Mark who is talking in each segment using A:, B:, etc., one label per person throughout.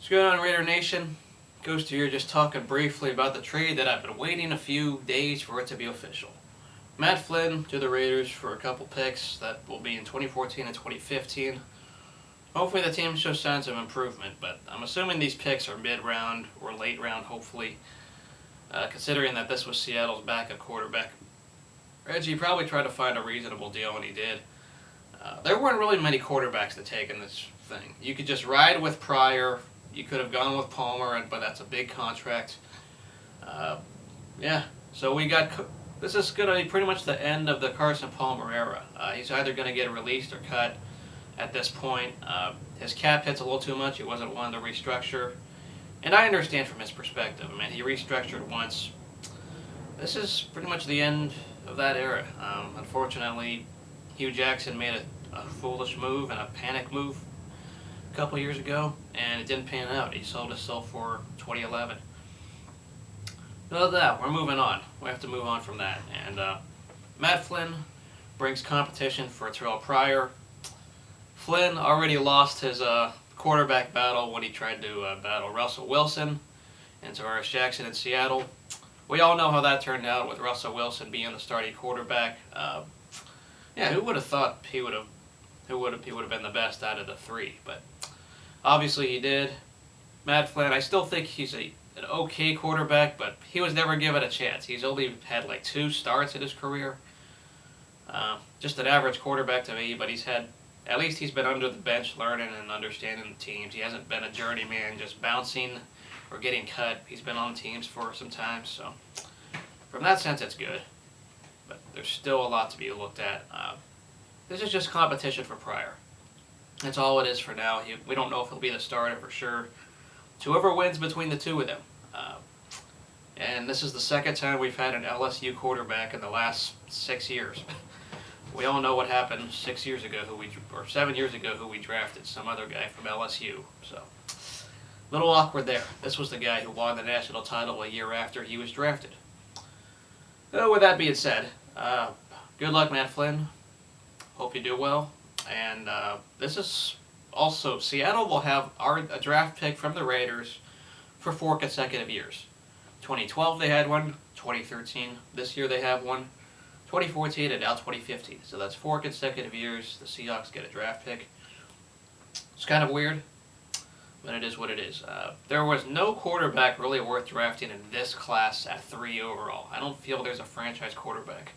A: What's going on, Raider Nation? Ghost here, just talking briefly about the trade that I've been waiting a few days for it to be official. Matt Flynn to the Raiders for a couple picks that will be in 2014 and 2015. Hopefully the team shows signs of improvement, but I'm assuming these picks are mid-round or late round, hopefully, considering that this was Seattle's backup quarterback. Reggie probably tried to find a reasonable deal, and he did. There weren't really many quarterbacks to take in this thing. You could just ride with Pryor. You could have gone with Palmer, but that's a big contract. Yeah, so we got. This is going to be pretty much the end of the Carson Palmer era. He's either going to get released or cut at this point. His cap hit's a little too much. He wasn't willing to restructure. And I understand from his perspective. I mean, he restructured once. This is pretty much the end of that era. Unfortunately, Hugh Jackson made a foolish move and a panic move a couple years ago, and it didn't pan out. He sold himself for 2011. Other than that, we're moving on. We have to move on from that. And Matt Flynn brings competition for Terrell Pryor. Flynn already lost his quarterback battle when he tried to battle Russell Wilson and Tavares Jackson in Seattle. We all know how that turned out with Russell Wilson being the starting quarterback. Yeah, who would have thought he would have been the best out of the three? But obviously he did. Matt Flynn, I still think he's an okay quarterback, but he was never given a chance. He's only had like 2 starts in his career. Just an average quarterback to me, but at least he's been under the bench learning and understanding the teams. He hasn't been a journeyman just bouncing or getting cut. He's been on teams for some time, so from that sense it's good. But there's still a lot to be looked at. This is just competition for Pryor. That's all it is for now. We don't know if he'll be the starter for sure. It's whoever wins between the two of them. And this is the second time we've had an LSU quarterback in the last 6 years. We all know what happened 6 years ago, 7 years ago, who we drafted, some other guy from LSU. So, a little awkward there. This was the guy who won the national title a year after he was drafted. With that being said, good luck, Matt Flynn. Hope you do well. And this is also, Seattle will have a draft pick from the Raiders for 4 consecutive years. 2012 they had one, 2013 this year they have one, 2014 and now 2015. So that's 4 consecutive years the Seahawks get a draft pick. It's kind of weird, but it is what it is. There was no quarterback really worth drafting in this class at 3 overall. I don't feel there's a franchise quarterback,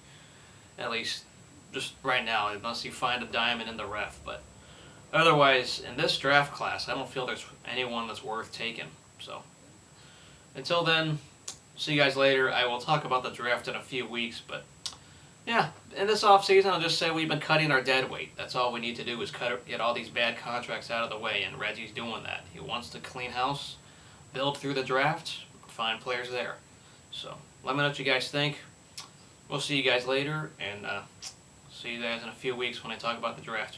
A: at least just right now, unless you find a diamond in the rough. But otherwise, in this draft class, I don't feel there's anyone that's worth taking. So until then, see you guys later. I will talk about the draft in a few weeks, but yeah, in this offseason, I'll just say we've been cutting our dead weight. That's all we need to do is get all these bad contracts out of the way, and Reggie's doing that. He wants to clean house, build through the draft, find players there. So let me know what you guys think. We'll see you guys later, and see you guys in a few weeks when I talk about the draft.